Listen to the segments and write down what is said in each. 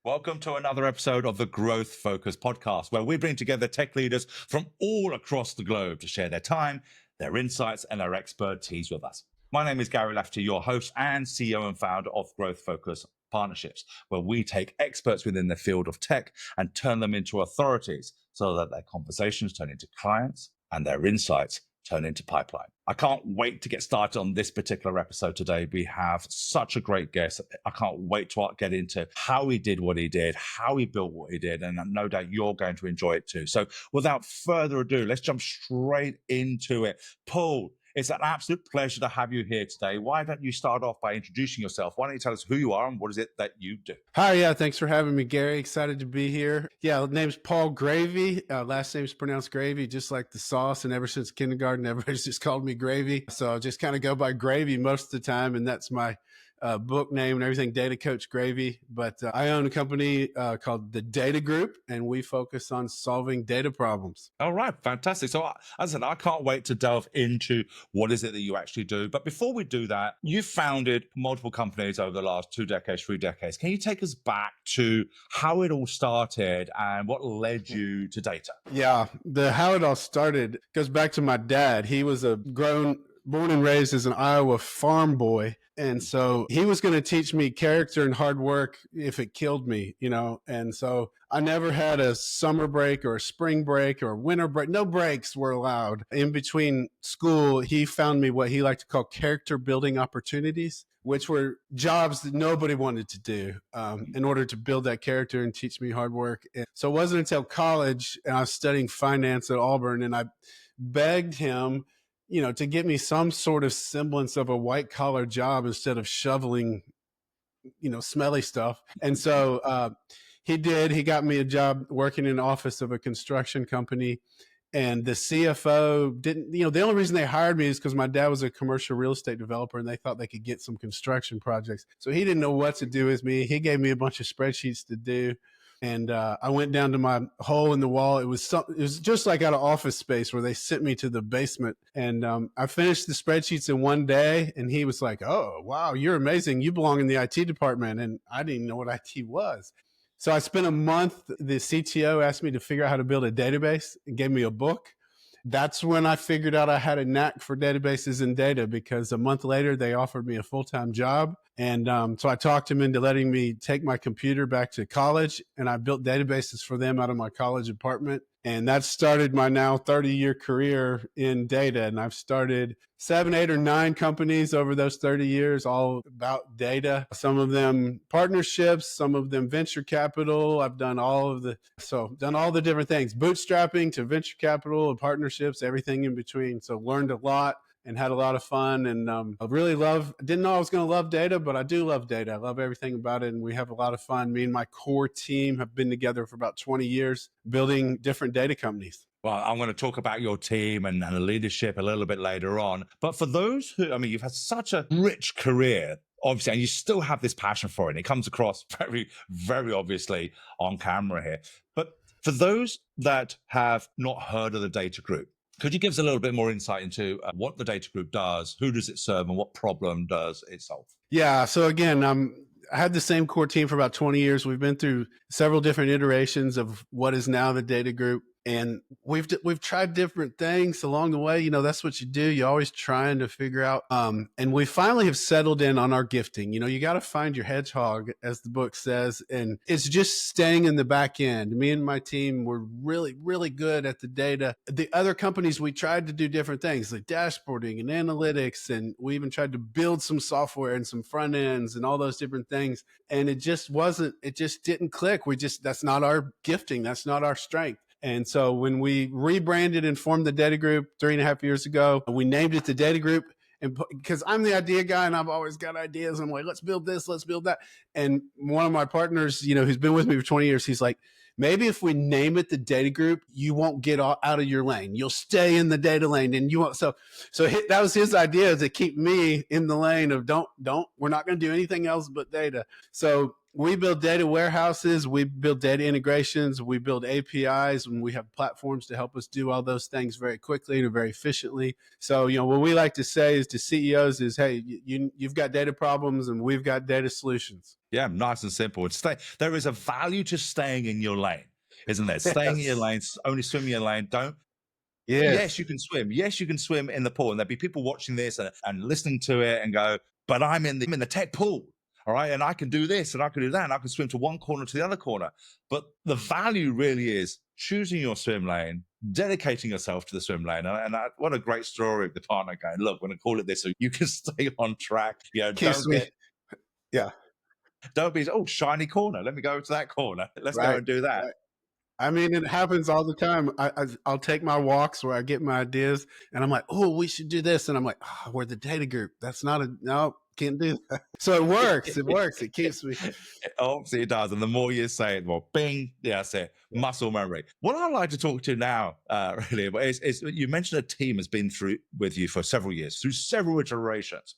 Welcome to another episode of the Growth Focus podcast, where we bring together tech leaders from all across the globe to share their time, their insights, and their expertise with us. My name is Gary Lafferty, your host and CEO and founder of Growth Focus Partnerships, where we take experts within the field of tech and turn them into authorities so that their conversations turn into clients and their insights turn into pipeline. I can't wait to get started on this particular episode today. We have such a great guest. I can't wait to get into how he did what he did, how he built what he did, and no doubt you're going to enjoy it too. So without further ado, let's jump straight into it. Paul, it's an absolute pleasure to have you here today. Why don't you start off by introducing yourself? Why don't you tell us who you are and what is it that you do? Hi, thanks for having me, Gary. Excited to be here. The name's Paul Graeve. Last name's pronounced Gravey, just like the sauce. And ever since kindergarten, everybody's just called me Gravey. So I just kind of go by Gravey most of the time, and that's my book name and everything, Data Coach Graeve. But I own a company called the Data Group, and we focus on solving data problems. All right, fantastic. So as I said, I can't wait to delve into what is it that you actually do. But before we do that, you founded multiple companies over the last 2 decades, 3 decades. Can you take us back to how it all started and what led you to data? Yeah, how it all started goes back to my dad. He was born and raised as an Iowa farm boy. And so he was going to teach me character and hard work if it killed me, And so I never had a summer break or a spring break or a winter break. No breaks were allowed. In between school, he found me what he liked to call character building opportunities, which were jobs that nobody wanted to do in order to build that character and teach me hard work. And so it wasn't until college, and I was studying finance at Auburn, and I begged him to get me some sort of semblance of a white collar job instead of shoveling, smelly stuff. And so he did. He got me a job working in the office of a construction company. And the CFO didn't, the only reason they hired me is because my dad was a commercial real estate developer and they thought they could get some construction projects. So he didn't know what to do with me. He gave me a bunch of spreadsheets to do. And I went down to my hole in the wall. It was just like out of Office Space where they sent me to the basement. And I finished the spreadsheets in one day. And he was like, "Oh, wow, you're amazing. You belong in the IT department." And I didn't even know what IT was. So I spent a month. The CTO asked me to figure out how to build a database and gave me a book. That's when I figured out I had a knack for databases and data, because a month later they offered me a full-time job. And so I talked him into letting me take my computer back to college, and I built databases for them out of my college apartment. And that started my now 30-year career in data. And I've started 7, 8, or 9 companies over those 30 years, all about data. Some of them partnerships, some of them venture capital. I've done all the different things, bootstrapping to venture capital and partnerships, everything in between. So learned a lot and had a lot of fun. And I didn't know I was going to love data, but I do love data. I love everything about it. And we have a lot of fun. Me and my core team have been together for about 20 years building different data companies. Well, I'm going to talk about your team and the leadership a little bit later on. But for those you've had such a rich career, obviously, and you still have this passion for it. And it comes across very, very obviously on camera here. But for those that have not heard of the Data Group, could you give us a little bit more insight into what the Data Group does, who does it serve, and what problem does it solve? Yeah. So again, I had the same core team for about 20 years. We've been through several different iterations of what is now the Data Group. And we've tried different things along the way. That's what you do. You're always trying to figure out. And we finally have settled in on our gifting. You got to find your hedgehog, as the book says. And it's just staying in the back end. Me and my team were really, really good at the data. The other companies, we tried to do different things like dashboarding and analytics. And we even tried to build some software and some front ends and all those different things. And it just didn't click. That's not our gifting. That's not our strength. And so when we rebranded and formed the Data Group 3.5 years ago, we named it the Data Group. And because I'm the idea guy and I've always got ideas, I'm like, let's build this, let's build that. And one of my partners, who's been with me for 20 years, he's like, maybe if we name it the Data Group, you won't get out of your lane. You'll stay in the data lane, and you won't. So that was his idea, to keep me in the lane of don't. We're not going to do anything else but data. So We build data warehouses, we build data integrations, we build APIs, and we have platforms to help us do all those things very quickly and very efficiently. So, what we like to say is to CEOs is, hey, you've got data problems and we've got data solutions. Yeah, nice and simple. There is a value to staying in your lane, isn't there? Staying in your Yes. lane, only swim in your lane. Don't. Yes, Yes. you can swim. Yes, you can swim in the pool, and there'll be people watching this and listening to it and go, "But I'm in the tech pool, all right, and I can do this and I can do that, and I can swim to one corner to the other corner." But the value really is choosing your swim lane, dedicating yourself to the swim lane, what a great story of the partner going, "Look, we're going to call it this, so you can stay on track. Keeps me, yeah, don't be shiny corner. Let me go to that corner. Let's go right. and do that." Right. I mean, it happens all the time. I'll take my walks where I get my ideas, and I'm like, "Oh, we should do this," and I'm like, "Oh, we're the data group. That's not a no, can't do that." So it works. It works. It keeps me. Obviously, it does. And the more you say it, well, bing, yeah, that's it. Yeah. Muscle memory. What I'd like to talk to now, really, is you mentioned a team has been through with you for several years, through several iterations.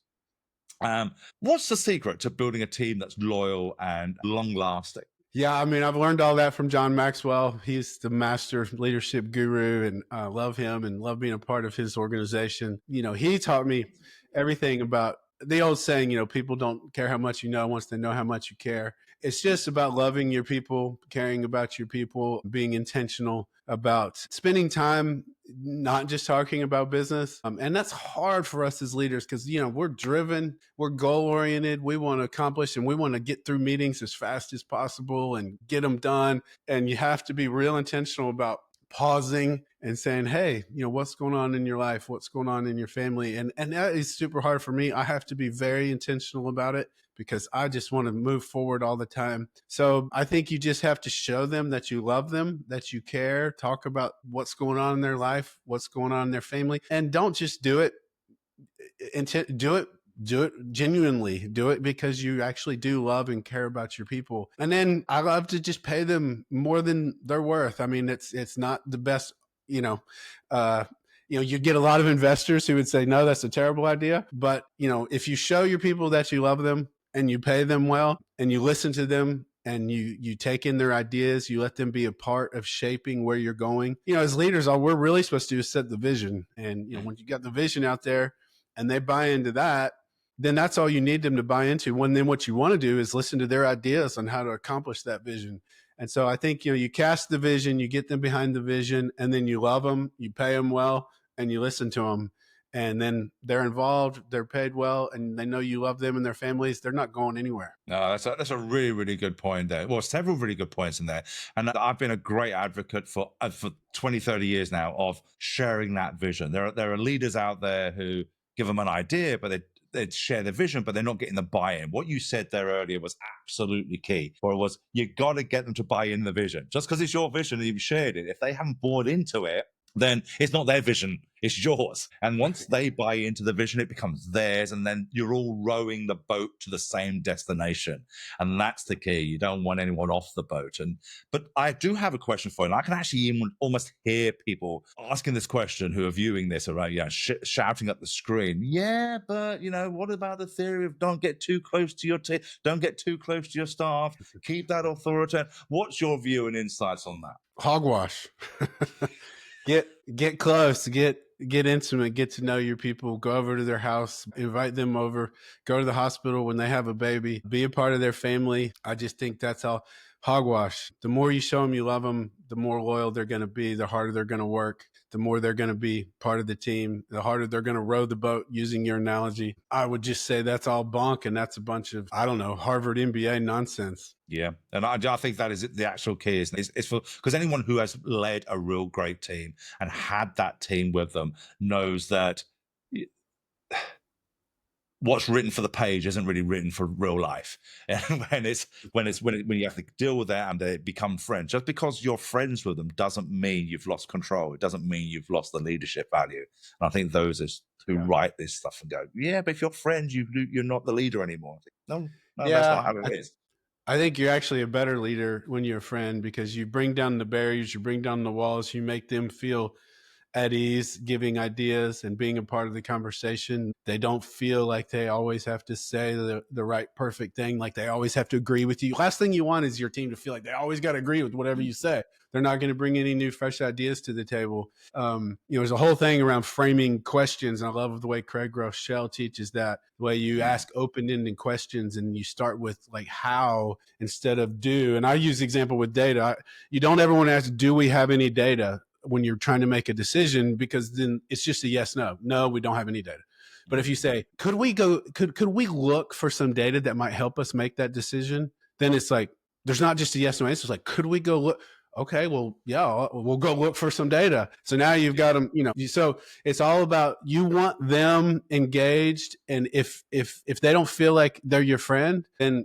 What's the secret to building a team that's loyal and long lasting? Yeah, I mean, I've learned all that from John Maxwell. He's the master leadership guru, and I love him and love being a part of his organization. He taught me everything about the old saying, people don't care how much you know once they know how much you care. It's just about loving your people, caring about your people, being intentional about spending time, not just talking about business. And that's hard for us as leaders because, we're driven, we're goal oriented, we want to accomplish and we want to get through meetings as fast as possible and get them done. And you have to be real intentional about pausing and saying, hey, what's going on in your life? What's going on in your family? And that is super hard for me. I have to be very intentional about it because I just want to move forward all the time. So I think you just have to show them that you love them, that you care, talk about what's going on in their life, what's going on in their family, and don't just do it. Do it genuinely. Do it because you actually do love and care about your people. And then I love to just pay them more than they're worth. I mean, it's not the best, you get a lot of investors who would say, no, that's a terrible idea. But, if you show your people that you love them and you pay them well and you listen to them and you take in their ideas, you let them be a part of shaping where you're going. As leaders, all we're really supposed to do is set the vision. And, when you got the vision out there and they buy into that, then that's all you need them to buy into. Then what you want to do is listen to their ideas on how to accomplish that vision. And so I think, you cast the vision, you get them behind the vision, and then you love them, you pay them well, and you listen to them. And then they're involved, they're paid well, and they know you love them and their families. They're not going anywhere. No, that's a really, really good point there. Well, several really good points in there. And I've been a great advocate for 20, 30 years now of sharing that vision. There are leaders out there who give them an idea, but they share the vision, but they're not getting the buy-in. What you said there earlier was absolutely key. Or it was, you got to get them to buy in the vision. Just because it's your vision and you've shared it, if they haven't bought into it, then it's not their vision, it's yours. And once they buy into the vision, it becomes theirs. And then you're all rowing the boat to the same destination. And that's the key. You don't want anyone off the boat. But I do have a question for you. And I can actually even almost hear people asking this question who are viewing this around, shouting at the screen. Yeah, but what about the theory of don't get too close to your team, don't get too close to your staff, keep that authority? What's your view and insights on that? Hogwash. Get close, get intimate, get to know your people, go over to their house, invite them over, go to the hospital when they have a baby, be a part of their family. I just think that's all hogwash. The more you show them you love them, the more loyal they're going to be, the harder they're going to work, the more they're going to be part of the team, the harder they're going to row the boat, using your analogy. I would just say that's all bunk, and that's a bunch of, I don't know, Harvard MBA nonsense. Yeah, and I think that is the actual key. It's for, because anyone who has led a real great team and had that team with them knows that what's written for the page isn't really written for real life. And when you have to deal with that and they become friends, just because you're friends with them doesn't mean you've lost control. It doesn't mean you've lost the leadership value. And I think those is who write this stuff and go, yeah, but if you're friends, you're not the leader anymore. No, that's not how it is. I think you're actually a better leader when you're a friend because you bring down the barriers, you bring down the walls, you make them feel at ease, giving ideas and being a part of the conversation. They don't feel like they always have to say the right perfect thing, like they always have to agree with you. Last thing you want is your team to feel like they always got to agree with whatever you say. They're not going to bring any new, fresh ideas to the table. There's a whole thing around framing questions, and I love the way Craig Groeschel teaches that, the way you ask open-ended questions and you start with like how instead of do. And I use the example with data. You don't ever want to ask, do we have any data, when you're trying to make a decision, because then it's just a yes, no, we don't have any data. But if you say, could we look for some data that might help us make that decision? Then it's like, there's not just a yes, no answer. It's like, could we go look? Okay, well, yeah, we'll go look for some data. So now you've got them, so it's all about, you want them engaged. And if they don't feel like they're your friend, then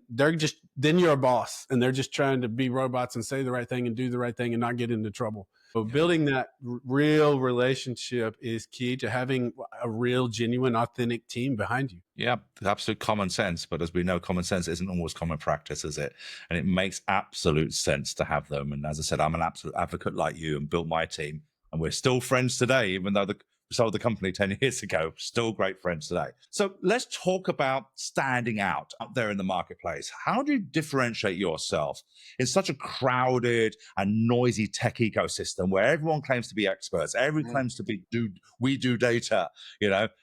then you're a boss and they're just trying to be robots and say the right thing and do the right thing and not get into trouble. So building that real relationship is key to having a real, genuine, authentic team behind you. Yeah, absolute common sense. But as we know, common sense isn't always common practice, is it? And it makes absolute sense to have them. And as I said, I'm an absolute advocate like you and built my team. And we're still friends today, even though we sold the company 10 years ago, still great friends today. So let's talk about standing out there in the marketplace. How do you differentiate yourself in such a crowded and noisy tech ecosystem where everyone claims to be experts, everyone claims to be we do data,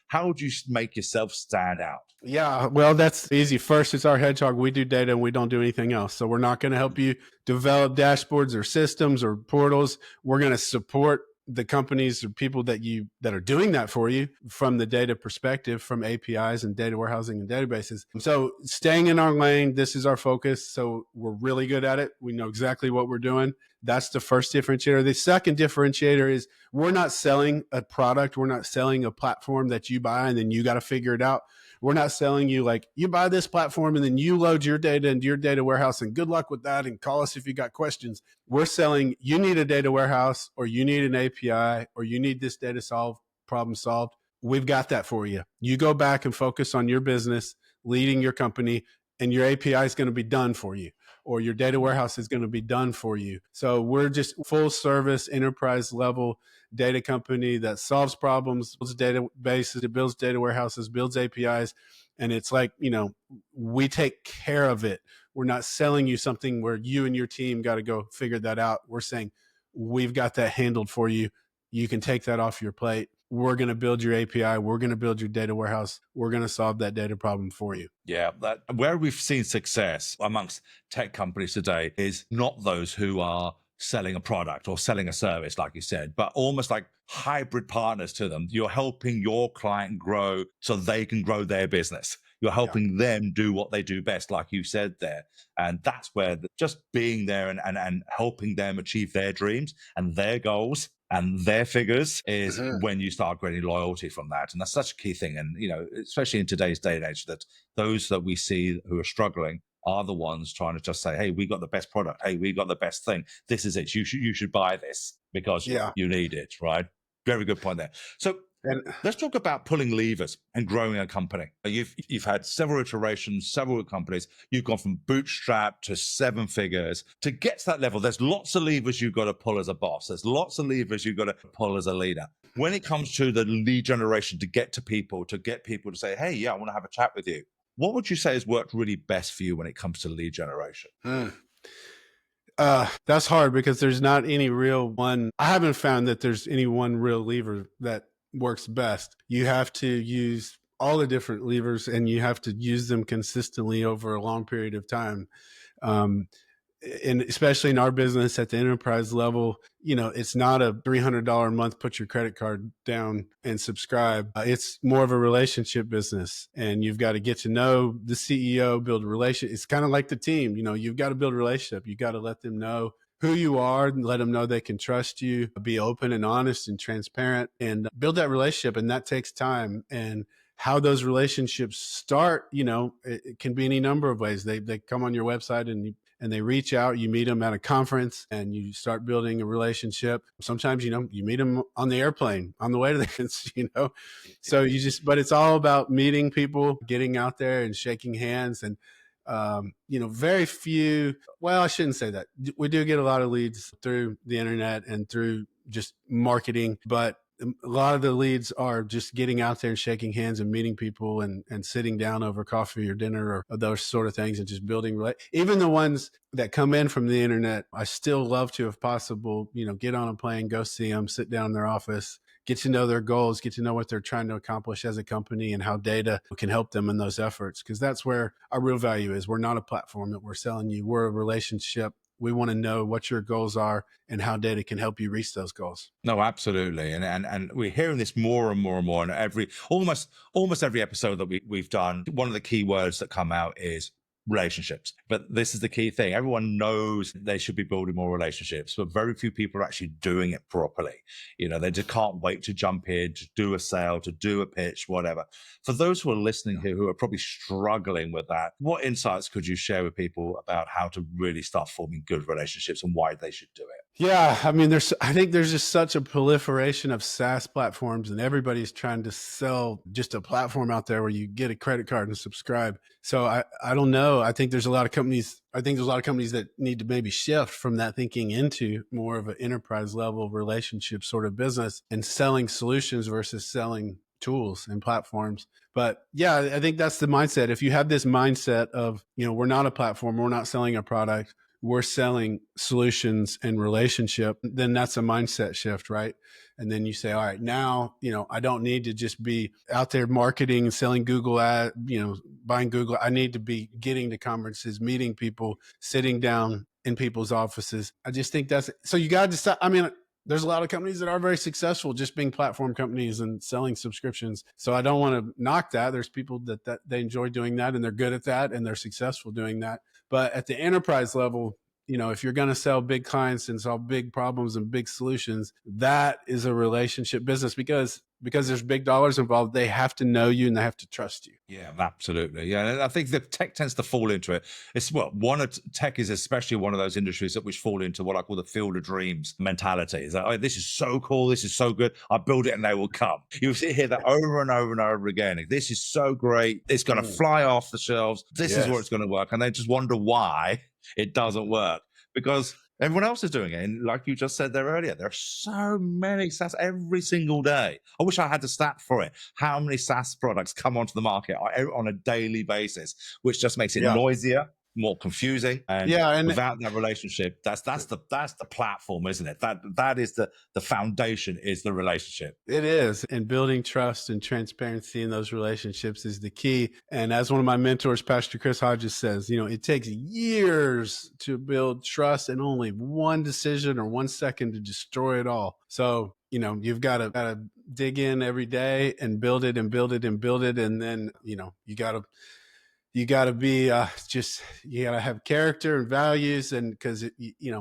how do you make yourself stand out? Yeah, well, that's easy. First, it's our hedgehog. We do data and we don't do anything else. So we're not going to help you develop dashboards or systems or portals. We're going to support the companies or people that are doing that for you from the data perspective, from APIs and data warehousing and databases. So staying in our lane, this is our focus. So we're really good at it. We know exactly what we're doing. That's the first differentiator. The second differentiator is, we're not selling a product. We're not selling a platform that you buy and then you got to figure it out. We're not selling you like, you buy this platform and then you load your data into your data warehouse and good luck with that and call us if you got questions. We're selling, you need a data warehouse, or you need an API, or you need this problem solved. We've got that for you. You go back and focus on your business, leading your company, and your API is going to be done for you, or your data warehouse is going to be done for you. So we're just full service, enterprise level data company that solves problems, builds databases, builds data warehouses, builds APIs. And it's like, we take care of it. We're not selling you something where you and your team got to go figure that out. We're saying, we've got that handled for you. You can take that off your plate. We're going to build your API. We're going to build your data warehouse. We're going to solve that data problem for you. Yeah, where we've seen success amongst tech companies today is not those who are selling a product or selling a service, like you said, but almost like hybrid partners to them. You're helping your client grow so they can grow their business. You're helping them do what they do best, like you said there. And that's where just being there and helping them achieve their dreams and their goals and their figures is when you start getting loyalty from that. And that's such a key thing. And, especially in today's day and age, that those that we see who are struggling are the ones trying to just say, hey, we got the best product. Hey, we got the best thing. This is it. You should buy this because you need it, right? Very good point there. So let's talk about pulling levers and growing a company. You've had several iterations, several companies. You've gone from bootstrap to 7 figures. To get to that level, there's lots of levers you've got to pull as a boss. There's lots of levers you've got to pull as a leader. When it comes to the lead generation, to get people to say, hey, yeah, I want to have a chat with you. What would you say has worked really best for you when it comes to lead generation? That's hard because there's not any real one. I haven't found that there's any one real lever that works best. You have to use all the different levers and you have to use them consistently over a long period of time. And especially in our business at the enterprise level, it's not a $300 a month, put your credit card down and subscribe. It's more of a relationship business, and you've got to get to know the CEO, build a relationship. It's kind of like the team, you've got to build a relationship. You got to let them know who you are and let them know they can trust you, be open and honest and transparent and build that relationship. And that takes time. And how those relationships start, it can be any number of ways. They come on your website and they reach out, you meet them at a conference and you start building a relationship. Sometimes, you meet them on the airplane on the way to the, so but it's all about meeting people, getting out there and shaking hands. And, very few, well, I shouldn't say that. We do get a lot of leads through the internet and through just marketing, but a lot of the leads are just getting out there and shaking hands and meeting people and sitting down over coffee or dinner or those sort of things and just building. Even the ones that come in from the internet, I still love to, if possible, get on a plane, go see them, sit down in their office, get to know their goals, get to know what they're trying to accomplish as a company and how data can help them in those efforts. Because that's where our real value is. We're not a platform that we're selling you. We're a relationship. We want to know what your goals are and how data can help you reach those goals. No, absolutely. And we're hearing this more and more and more. And almost every episode that we've done, one of the key words that come out is relationships. But this is the key thing. Everyone knows they should be building more relationships, but very few people are actually doing it properly. They just can't wait to jump in, to do a sale, to do a pitch, whatever. For those who are listening here who are probably struggling with that, what insights could you share with people about how to really start forming good relationships and why they should do it? Yeah, I mean, I think there's just such a proliferation of SaaS platforms, and everybody's trying to sell just a platform out there where you get a credit card and subscribe. So I don't know. I think there's a lot of companies. That need to maybe shift from that thinking into more of an enterprise level relationship sort of business and selling solutions versus selling tools and platforms. But yeah, I think that's the mindset. If you have this mindset of, we're not a platform, we're not selling a product, we're selling solutions and relationship, then that's a mindset shift, right? And then you say, all right, now, I don't need to just be out there marketing and selling Google ad, buying Google. I need to be getting to conferences, meeting people, sitting down in people's offices. I just think so you got to decide. I mean, there's a lot of companies that are very successful just being platform companies and selling subscriptions. So I don't want to knock that. There's people that they enjoy doing that and they're good at that and they're successful doing that. But at the enterprise level, if you're going to sell big clients and solve big problems and big solutions, that is a relationship business because there's big dollars involved. They have to know you and they have to trust you. Yeah, absolutely. Yeah, and I think the tech tends to fall into it. Tech is especially one of those industries that which fall into what I call the field of dreams mentality. Is that, oh, this is so cool, this is so good, I'll build it and they will come. You hear that over and over and over again. This is so great, it's going to fly off the shelves. This is where it's going to work, and they just wonder why it doesn't work because everyone else is doing it. And like you just said there earlier, there are so many SaaS every single day. I wish I had the stat for it. How many SaaS products come onto the market on a daily basis, which just makes it noisier, more confusing. And without that relationship, that's the platform, isn't it? That is the foundation, is the relationship. It is. And building trust and transparency in those relationships is the key. And as one of my mentors, Pastor Chris Hodges, says, it takes years to build trust and only one decision or 1 second to destroy it all. So, you've got to dig in every day and build it and build it and build it. And then, you got to be you got to have character and values, and because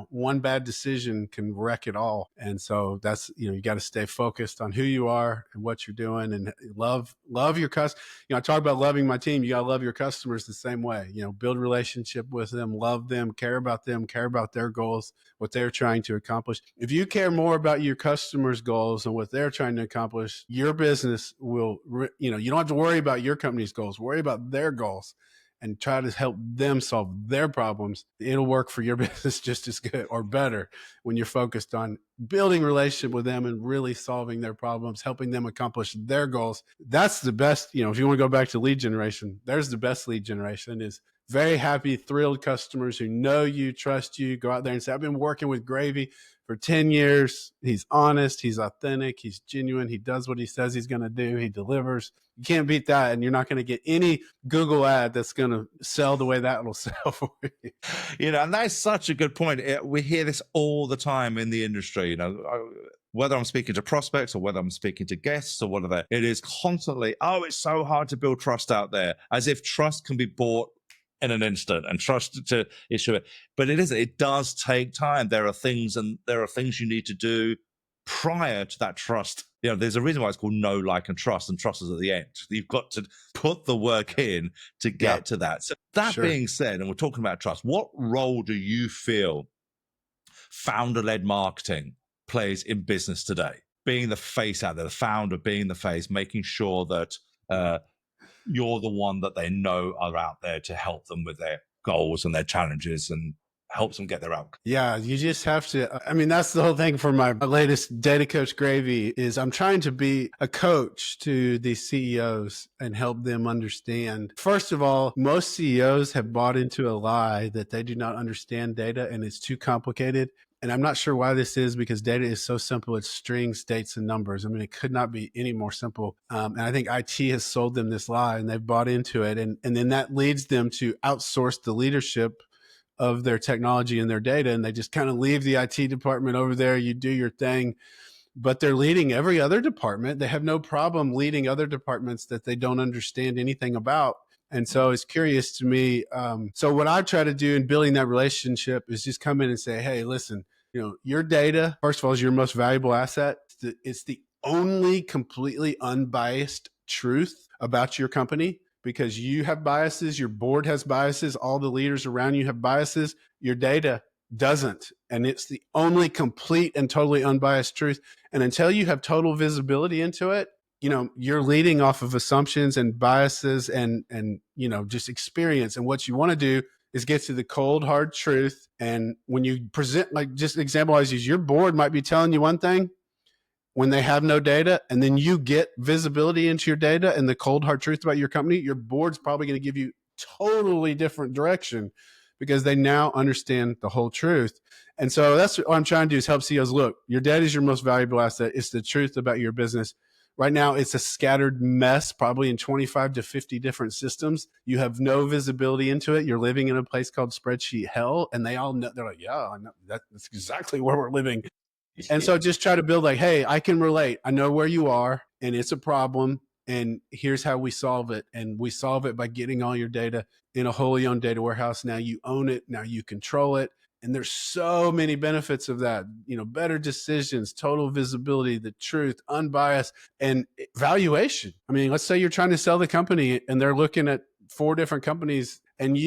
one bad decision can wreck it all. And so that's you got to stay focused on who you are and what you're doing, and love your customers. I talk about loving my team. You got to love your customers the same way. Build a relationship with them, love them, care about their goals, what they're trying to accomplish. If you care more about your customers' goals and what they're trying to accomplish, your business will. You don't have to worry about your company's goals. Worry about their goals and try to help them solve their problems. It'll work for your business just as good or better when you're focused on building a relationship with them and really solving their problems, helping them accomplish their goals. That's the best, if you want to go back to lead generation, there's the best lead generation is very happy, thrilled customers who know you, trust you, go out there and say, I've been working with Gravey for 10 years. He's honest, he's authentic, he's genuine, he does what he says he's going to do, he delivers. You can't beat that, and you're not going to get any Google ad that's going to sell the way that will sell for you. And that's such a good point. We hear this all the time in the industry, whether I'm speaking to prospects or whether I'm speaking to guests or whatever, it is constantly, it's so hard to build trust out there, as if trust can be bought in an instant and trust to issue it. But it isn't. It does take time. There are things you need to do prior to that trust. There's a reason why it's called know, like, and trust is at the end. You've got to put the work in to get to that. So that being said, and we're talking about trust, what role do you feel founder-led marketing plays in business today? Being the face out there, the founder being the face, making sure that you're the one that they know are out there to help them with their goals and their challenges and helps them get their outcome. Yeah, you just have to. I mean, that's the whole thing for my latest data coach Gravey is I'm trying to be a coach to these CEOs and help them understand. First of all, most CEOs have bought into a lie that they do not understand data and it's too complicated. And I'm not sure why this is, because data is so simple. It's strings, dates, and numbers. I mean, it could not be any more simple. And I think IT has sold them this lie and they've bought into it. And then that leads them to outsource the leadership of their technology and their data. And they just kind of leave the IT department over there. You do your thing, but they're leading every other department. They have no problem leading other departments that they don't understand anything about. And so it's curious to me. So what I try to do in building that relationship is just come in and say, hey, listen, your data, first of all, is your most valuable asset. It's the only completely unbiased truth about your company, because you have biases, your board has biases, all the leaders around you have biases. Your data doesn't. And it's the only complete and totally unbiased truth. And until you have total visibility into it, you're leading off of assumptions and biases and just experience. And what you want to do is get to the cold, hard truth. And when you present, like just example I use, your board might be telling you one thing when they have no data, and then you get visibility into your data and the cold, hard truth about your company, your board's probably going to give you totally different direction because they now understand the whole truth. And so that's what I'm trying to do is help CEOs. Look, your data is your most valuable asset. It's the truth about your business. Right now, it's a scattered mess, probably in 25 to 50 different systems. You have no visibility into it. You're living in a place called spreadsheet hell. And they all know, they're like, yeah, I know. That's exactly where we're living. And so just try to build like, hey, I can relate. I know where you are and it's a problem. And here's how we solve it. And we solve it by getting all your data in a wholly owned data warehouse. Now you own it. Now you control it. And there's so many benefits of that, better decisions, total visibility, the truth, unbiased, and valuation. I mean, let's say you're trying to sell the company and they're looking at 4 different companies and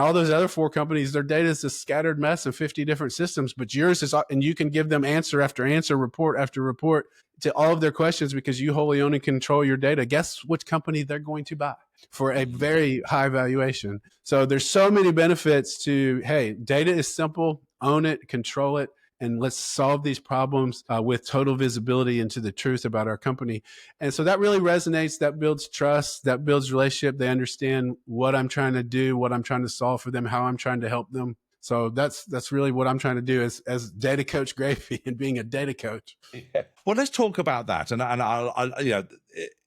all those other 4 companies, their data is a scattered mess of 50 different systems, but yours is, and you can give them answer after answer, report after report to all of their questions because you wholly own and control your data. Guess which company they're going to buy for a very high valuation. So there's so many benefits to, hey, data is simple, own it, control it, and let's solve these problems with total visibility into the truth about our company. And so that really resonates. That builds trust. That builds relationship. They understand what I'm trying to do, what I'm trying to solve for them, how I'm trying to help them. So that's really what I'm trying to do as data coach Gravey and being a data coach. Yeah. Well, let's talk about that. And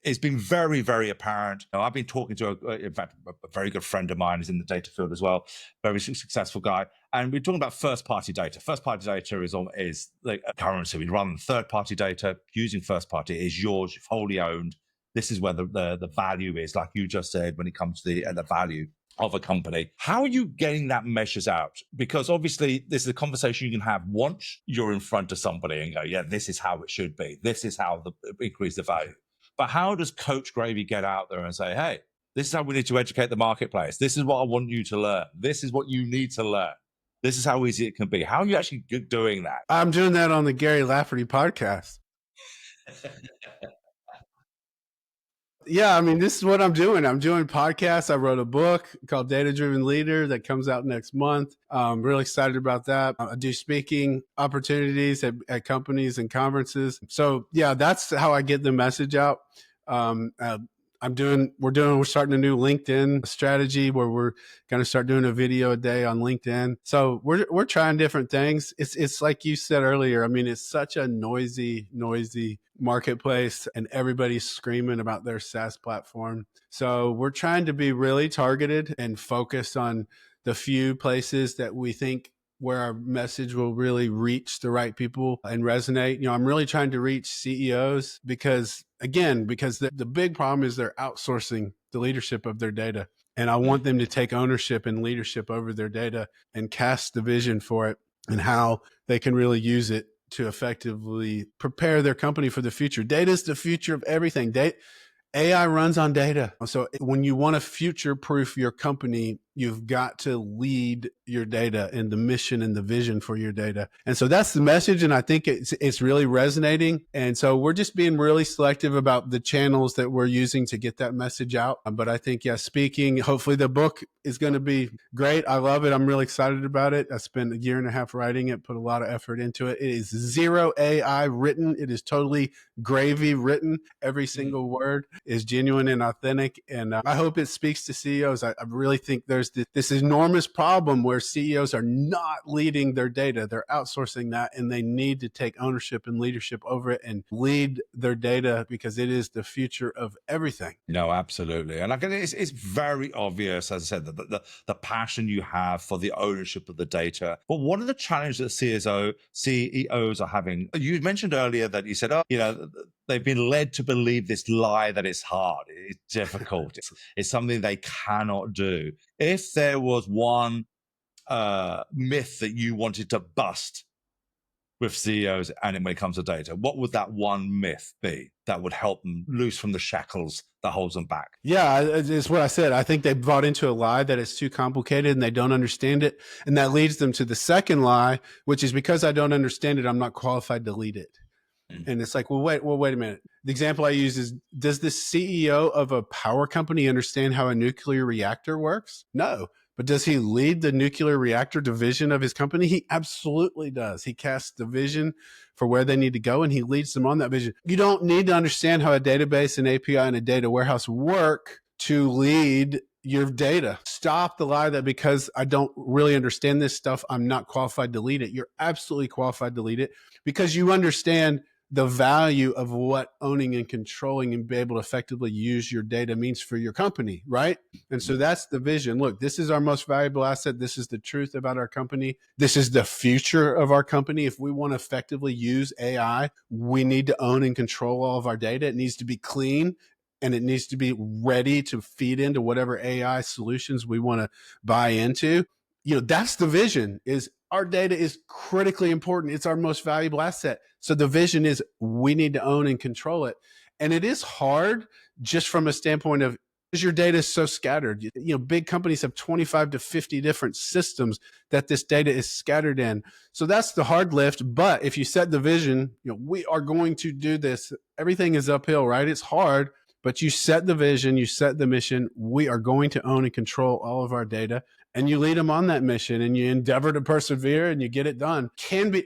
it's been very, very apparent. I've been talking to in fact, a very good friend of mine is in the data field as well, very successful guy. And we're talking about first-party data. First-party data is like a currency. We run third-party data using first-party. It is yours, wholly owned. This is where the value is, like you just said, when it comes to the value of a company. How are you getting that measures out? Because obviously this is a conversation you can have once you're in front of somebody and go, yeah, this is how it should be. This is how increase the value. But how does Coach Graeve get out there and say, hey, this is how we need to educate the marketplace. This is what I want you to learn. This is what you need to learn. This is how easy it can be. How are you actually doing that? I'm doing that on the Gary Lafferty podcast. Yeah, I mean, this is what I'm doing. I'm doing podcasts. I wrote a book called Data Driven Leader that comes out next month. I'm really excited about that. I do speaking opportunities at companies and conferences. So yeah, that's how I get the message out. We're starting a new LinkedIn strategy where we're going to start doing a video a day on LinkedIn. So we're trying different things. It's like you said earlier. I mean, it's such a noisy marketplace and everybody's screaming about their SaaS platform. So we're trying to be really targeted and focused on the few places that we think where our message will really reach the right people and resonate. I'm really trying to reach CEOs because the big problem is they're outsourcing the leadership of their data. And I want them to take ownership and leadership over their data and cast the vision for it and how they can really use it to effectively prepare their company for the future. Data is the future of everything. AI runs on data. So when you want to future-proof your company, You've got to lead your data and the mission and the vision for your data. And so that's the message. And I think it's really resonating. And so we're just being really selective about the channels that we're using to get that message out. But I think, yeah, speaking, hopefully the book is going to be great. I love it. I'm really excited about it. I spent 1.5 years writing it, put a lot of effort into it. It is zero AI written. It is totally Gravey written. Every single word is genuine and authentic. And I hope it speaks to CEOs. I really think there's this enormous problem where CEOs are not leading their data. They're outsourcing that, and they need to take ownership and leadership over it and lead their data, because it is the future of everything. No, absolutely. And it's very obvious, as I said, the passion you have for the ownership of the data. But one of the challenges that CEOs are having, you mentioned earlier that you said, they've been led to believe this lie that it's hard, it's difficult, it's something they cannot do. If there was one myth that you wanted to bust with CEOs and when it comes to data, what would that one myth be that would help them loose from the shackles that holds them back? Yeah, it's what I said. I think they bought into a lie that it's too complicated and they don't understand it. And that leads them to the second lie, which is, because I don't understand it, I'm not qualified to lead it. And it's like, well, wait a minute. The example I use is, does the CEO of a power company understand how a nuclear reactor works? No. But does he lead the nuclear reactor division of his company? He absolutely does. He casts the vision for where they need to go, and he leads them on that vision. You don't need to understand how a database, an API, and a data warehouse work to lead your data. Stop the lie that because I don't really understand this stuff, I'm not qualified to lead it. You're absolutely qualified to lead it, because you understand the value of what owning and controlling and be able to effectively use your data means for your company, right? And so that's the vision. Look, this is our most valuable asset. This is the truth about our company. This is the future of our company. If we want to effectively use AI, we need to own and control all of our data. It needs to be clean, and it needs to be ready to feed into whatever AI solutions we want to buy into. That's the vision. Is our data is critically important. It's our most valuable asset. So the vision is, we need to own and control it. And it is hard, just from a standpoint of, because your data is so scattered. Big companies have 25 to 50 different systems that this data is scattered in. So that's the hard lift. But if you set the vision, we are going to do this. Everything is uphill, right? It's hard, but you set the vision, you set the mission. We are going to own and control all of our data. And you lead them on that mission, and you endeavor to persevere, and you get it done.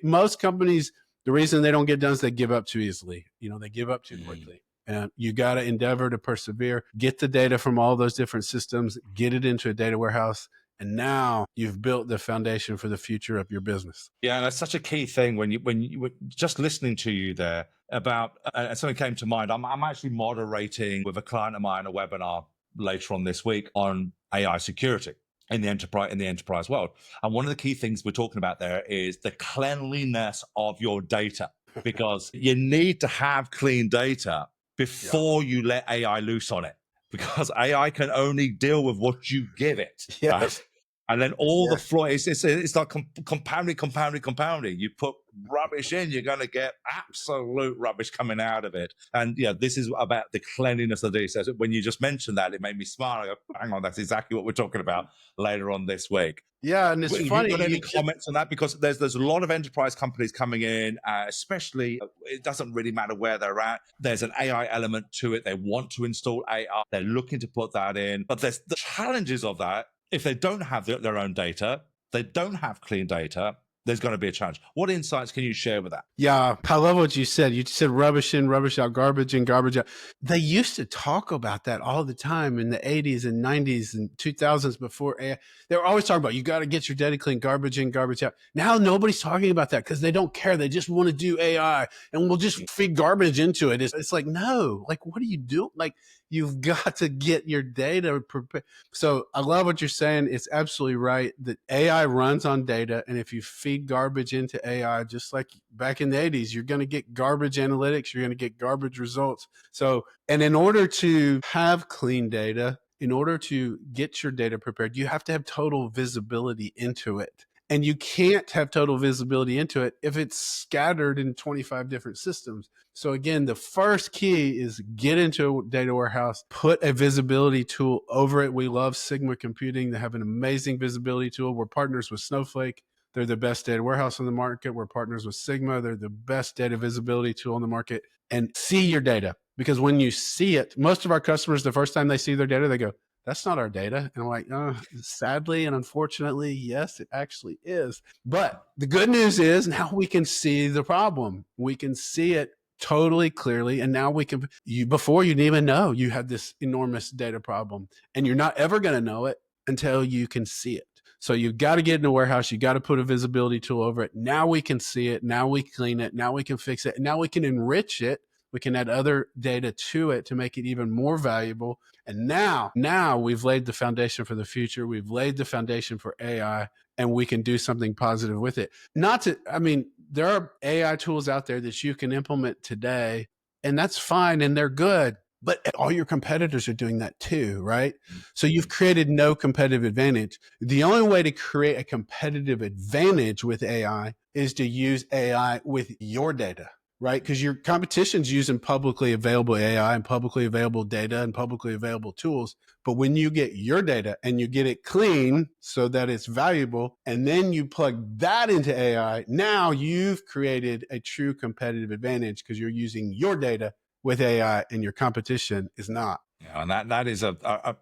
Most companies, the reason they don't get done is they give up too easily. They give up too quickly. And you got to endeavor to persevere, get the data from all those different systems, get it into a data warehouse. And now you've built the foundation for the future of your business. Yeah, and that's such a key thing when you were just listening to you there about, something came to mind. I'm actually moderating with a client of mine a webinar later on this week on AI security in the enterprise world. And one of the key things we're talking about there is the cleanliness of your data, because you need to have clean data before you let AI loose on it, because AI can only deal with what you give it. Right? And then all the flaw, it's like compounding. You put rubbish in, you're going to get absolute rubbish coming out of it. And this is about the cleanliness of the data. So when you just mentioned that, it made me smile. I go, hang on, that's exactly what we're talking about later on this week. Yeah, and it's funny. You got any comments on that? Because there's a lot of enterprise companies coming in, especially, it doesn't really matter where they're at. There's an AI element to it. They want to install AI. They're looking to put that in. But there's the challenges of that. If they don't have their own data, they don't have clean data, there's going to be a challenge. What insights can you share with that? Yeah, I love what you said. You said rubbish in, rubbish out, garbage in, garbage out. They used to talk about that all the time in the 80s and 90s and 2000s before AI. They were always talking about, you got to get your data clean, garbage in, garbage out. Now nobody's talking about that because they don't care. They just want to do AI and we'll just feed garbage into it. It's like, no, like, what do you do? Like, you've got to get your data prepared. So I love what you're saying. It's absolutely right that AI runs on data. And if you feed garbage into AI, just like back in the 80s, you're going to get garbage analytics. You're going to get garbage results. So, and in order to have clean data, in order to get your data prepared, you have to have total visibility into it. And you can't have total visibility into it if it's scattered in 25 different systems. So again, the first key is get into a data warehouse, put a visibility tool over it. We love Sigma Computing. They have an amazing visibility tool. We're partners with Snowflake. They're the best data warehouse on the market. We're partners with Sigma. They're the best data visibility tool on the market. And see your data, because when you see it, most of our customers, the first time they see their data, they go, that's not our data. And I'm like, sadly and unfortunately, yes, it actually is. But the good news is now we can see the problem. We can see it totally clearly. And now we can, before you didn't even know you had this enormous data problem, and you're not ever going to know it until you can see it. So you've got to get in a warehouse. You got to put a visibility tool over it. Now we can see it. Now we clean it. Now we can fix it. Now we can enrich it. We can add other data to it to make it even more valuable. And now we've laid the foundation for the future. We've laid the foundation for AI, and we can do something positive with it. There are AI tools out there that you can implement today, and that's fine, and they're good. But all your competitors are doing that too, right? So you've created no competitive advantage. The only way to create a competitive advantage with AI is to use AI with your data, right? Because your competition's using publicly available AI and publicly available data and publicly available tools. But when you get your data and you get it clean so that it's valuable, and then you plug that into AI, now you've created a true competitive advantage because you're using your data with AI and your competition is not. Yeah, and that is a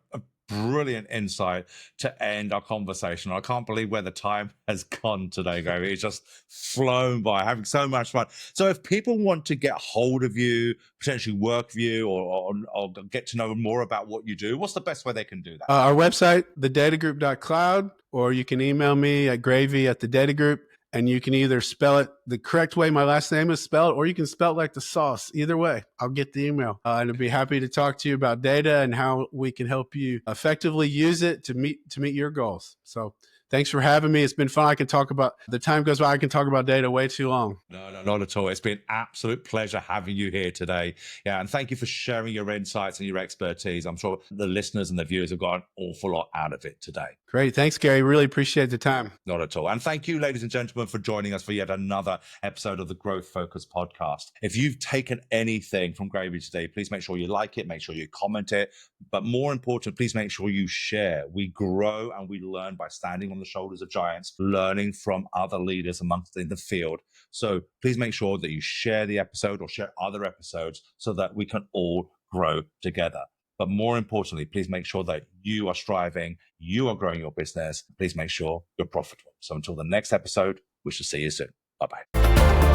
brilliant insight to end our conversation. I can't believe where the time has gone today, Gravey. It's just flown by, having so much fun. So if people want to get hold of you, potentially work with you, or get to know more about what you do, what's the best way they can do that? Our website, thedatagroup.cloud, or you can email me at Gravey at thedatagroup. And you can either spell it the correct way my last name is spelled, or you can spell it like the sauce. Either way, I'll get the email. And I'd be happy to talk to you about data and how we can help you effectively use it to meet your goals. So thanks for having me. It's been fun. The time goes by, I can talk about data way too long. No, not at all. It's been an absolute pleasure having you here today. Yeah, and thank you for sharing your insights and your expertise. I'm sure the listeners and the viewers have got an awful lot out of it today. Great. Thanks, Gary. Really appreciate the time. Not at all. And thank you, ladies and gentlemen, for joining us for yet another episode of the Growth Focus podcast. If you've taken anything from Gravey today, please make sure you like it, make sure you comment it. But more important, please make sure you share. We grow and we learn by standing on the shoulders of giants, learning from other leaders amongst in the field. So please make sure that you share the episode or share other episodes so that we can all grow together. But more importantly, please make sure that you are striving, you are growing your business. Please make sure you're profitable. So until the next episode, we shall see you soon. Bye-bye.